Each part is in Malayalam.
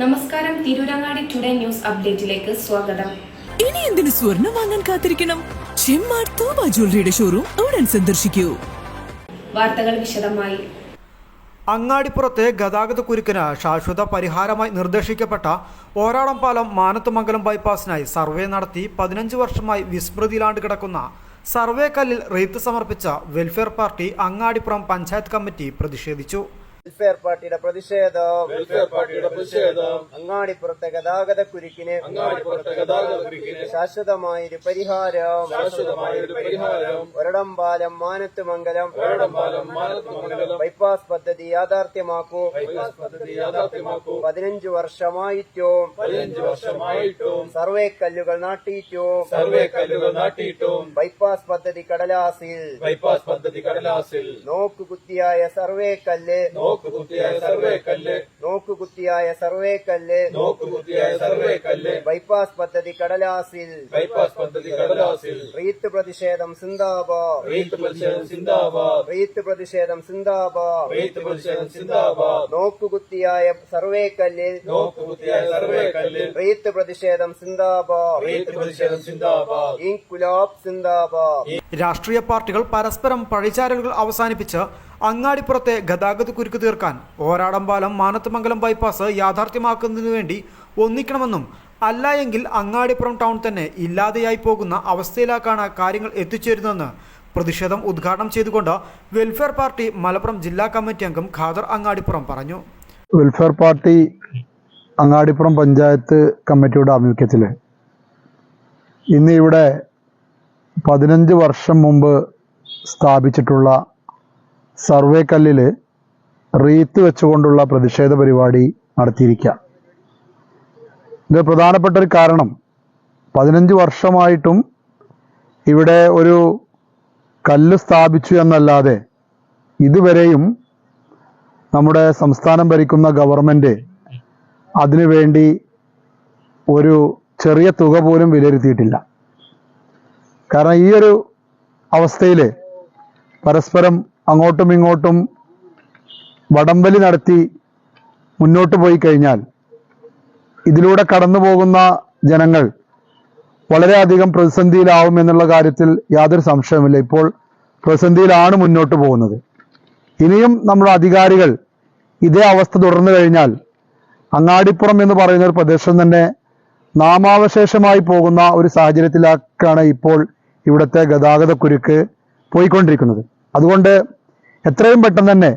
നമസ്കാരം, തിരൂരങ്ങാടി ടുഡേ ന്യൂസ് അപ്ഡേറ്റിലേക്ക് സ്വാഗതം. ഇനി എന്തിനു സ്വർണം വാങ്ങാൻ കാത്തിരിക്കണം? ചെമ്മാട് തോബ ജ്വല്ലറിയുടെ ഷോറൂം ഉടൻ സന്ദർശിക്കൂ. വാർത്തകൾ വിശദമായി. അങ്ങാടിപ്പുറത്തെ ഗതാഗത കുരുക്കിന് ശാശ്വത പരിഹാരമായി നിർദ്ദേശിക്കപ്പെട്ട ഓരാടം പാലം മാനത്തുമംഗലം ബൈപ്പാസിനായി സർവേ നടത്തി 15 വർഷമായി വിസ്മൃതിയിലാണ്ട് കിടക്കുന്ന സർവേ കല്ലിൽ റീത്ത് സമർപ്പിച്ച welfare party Angadippuram panchayat committee പ്രതിഷേധിച്ചു. വെൽഫെയർ പാർട്ടിയുടെ പ്രതിഷേധം അങ്ങാടിപ്പുറത്തെ ഗതാഗത കുരുക്കിന് ശാശ്വതമായൊരു പരിഹാരം. ഒരടംപാലം മാനത്തുമംഗലം ബൈപ്പാസ് പദ്ധതി യാഥാർത്ഥ്യമാക്കൂ. 15 വർഷമായിട്ടും സർവേ കല്ലുകൾ നാട്ടിയിട്ടും ബൈപ്പാസ് പദ്ധതി കടലാസിൽ നോക്കുകുത്തിയായ സർവേ കല്ല് ബൈപ്പാസ് പദ്ധതി കടലാസിൽ റീത്ത് പ്രതിഷേധം സിന്ദാബാദ്. നോക്കുകുത്തിയായ സർവേ കല്ലിൽ റീത്ത് പ്രതിഷേധം സിന്ദാബാദ്. ഇൻകുലാബ് സിന്ദാബാദ്. രാഷ്ട്രീയ പാർട്ടികൾ പരസ്പരം പഴിചാരലുകൾ അവസാനിപ്പിച്ച് അങ്ങാടിപ്പുറത്തെ ഗതാഗത കുരുക്ക് തീർക്കാൻ ഓരാടംപാലം മാനത്തുമംഗലം ബൈപ്പാസ് യാഥാർത്ഥ്യമാക്കുന്നതിനു വേണ്ടി ഒന്നിക്കണമെന്നും അല്ല എങ്കിൽ അങ്ങാടിപ്പുറം ടൗൺ തന്നെ ഇല്ലാതെയായി പോകുന്ന അവസ്ഥയിലേക്കാണ് കാര്യങ്ങൾ എത്തിച്ചേരുന്നതെന്ന് പ്രതിഷേധം ഉദ്ഘാടനം ചെയ്തുകൊണ്ട് വെൽഫെയർ പാർട്ടി മലപ്പുറം ജില്ലാ കമ്മിറ്റി അംഗം ഖാദർ അങ്ങാടിപ്പുറം പറഞ്ഞു. വെൽഫെയർ പാർട്ടി അങ്ങാടിപ്പുറം പഞ്ചായത്ത് കമ്മിറ്റിയുടെ ആഭിമുഖ്യത്തിൽ ഇന്ന് ഇവിടെ 15 വർഷം മുമ്പ് സ്ഥാപിച്ചിട്ടുള്ള സർവേ കല്ലിൽ റീത്ത് വെച്ചുകൊണ്ടുള്ള പ്രതിഷേധ പരിപാടി നടത്തിയിരിക്കുക. ഇത് പ്രധാനപ്പെട്ട ഒരു കാരണം 15 വർഷമായിട്ടും ഇവിടെ ഒരു കല്ല് സ്ഥാപിച്ചു എന്നല്ലാതെ ഇതുവരെയും നമ്മുടെ സംസ്ഥാനം ഭരിക്കുന്ന ഗവൺമെൻറ് അതിനുവേണ്ടി ഒരു ചെറിയ തുക പോലും വിലയിരുത്തിയിട്ടില്ല. കാരണം ഈ ഒരു അവസ്ഥയിൽ പരസ്പരം അങ്ങോട്ടും ഇങ്ങോട്ടും വടംവലി നടത്തി മുന്നോട്ട് പോയി കഴിഞ്ഞാൽ ഇതിലൂടെ കടന്നു പോകുന്ന ജനങ്ങൾ വളരെയധികം പ്രതിസന്ധിയിലാവും എന്നുള്ള കാര്യത്തിൽ യാതൊരു സംശയവുമില്ല. ഇപ്പോൾ പ്രതിസന്ധിയിലാണ് മുന്നോട്ട് പോകുന്നത്. ഇനിയും നമ്മുടെ അധികാരികൾ ഇതേ അവസ്ഥ തുടർന്നു കഴിഞ്ഞാൽ അങ്ങാടിപ്പുറം എന്ന് പറയുന്ന ഒരു പ്രദേശം തന്നെ നാമാവശേഷമായി പോകുന്ന ഒരു സാഹചര്യത്തിലേക്കാണ് ഇപ്പോൾ ഇവിടുത്തെ ഗതാഗത കുരുക്ക് പോയിക്കൊണ്ടിരിക്കുന്നത്. അതുകൊണ്ട് എത്രയും പെട്ടെന്ന് തന്നെ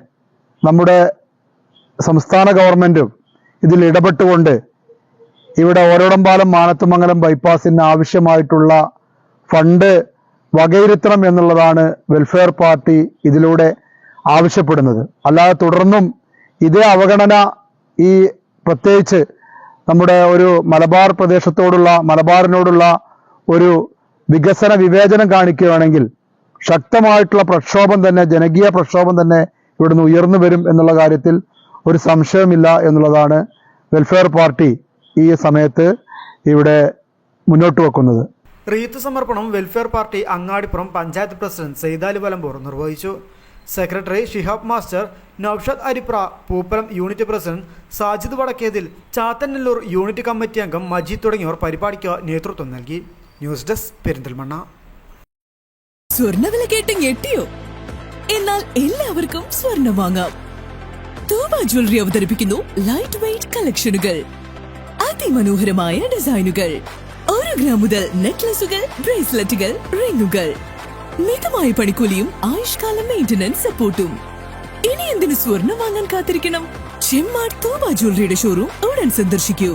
നമ്മുടെ സംസ്ഥാന ഗവൺമെൻറ്റും ഇതിൽ ഇടപെട്ടുകൊണ്ട് ഇവിടെ ഓരോടംപാലം മാനത്തുമംഗലം ബൈപ്പാസിന് ആവശ്യമായിട്ടുള്ള ഫണ്ട് വകയിരുത്തണം എന്നുള്ളതാണ് വെൽഫെയർ പാർട്ടി ഇതിലൂടെ ആവശ്യപ്പെടുന്നത്. അല്ലാതെ തുടർന്നും ഇതേ അവഗണന ഈ പ്രത്യേകിച്ച് നമ്മുടെ ഒരു മലബാർ മലബാറിനോടുള്ള ഒരു വികസന വിവേചനം കാണിക്കുകയാണെങ്കിൽ ശക്തമായിട്ടുള്ള പ്രക്ഷോഭം തന്നെ, ജനകീയ പ്രക്ഷോഭം തന്നെ ഇവിടുന്ന് ഉയർന്നു വരും എന്നുള്ള കാര്യത്തിൽ ഒരു സംശയമില്ല എന്നുള്ളതാണ് വെൽഫെയർ പാർട്ടി ഈ സമയത്ത് ഇവിടെ മുന്നോട്ട് വെക്കുന്നത്. റീത്ത് സമർപ്പണം welfare party Angadippuram panchayat president Saithali Valamboor നിർവഹിച്ചു. Secretary Shihab master, Naushad Aripra, Pooppalam unit president Sajid Vadakkethil, Chathannallur unit committee അംഗം മജീദ് തുടങ്ങിയവർ പരിപാടിക്ക് നേതൃത്വം നൽകി. News desk Perinthalmanna. സ്വർണ്ണവില കേട്ട് ഞെട്ടിയോ? എന്നാൽ എല്ലാവർക്കും സ്വർണ്ണം വാങ്ങാം. തോബ ജ്വല്ലറി അവതരിപ്പിക്കുന്നു ലൈറ്റ് വെയ്റ്റ് കളക്ഷനുകൾ, അതിമനോഹരമായ ഡിസൈനുകൾ. 1 ഗ്രാം മുതൽ നെക്ലസുകൾ, ബ്രേസ്ലെറ്റുകൾ, റിങ്ങുകൾ, മിതമായ പണിക്കൂലിയും ആയുഷ്കാല മെയിന്റനൻസ് സപ്പോർട്ടും. ഇനി എന്തിനു സ്വർണം വാങ്ങാൻ കാത്തിരിക്കണം? ചെമ്മാട് തോബ ജ്വല്ലറിയുടെ ഷോറൂം ഉടൻ സന്ദർശിക്കൂ.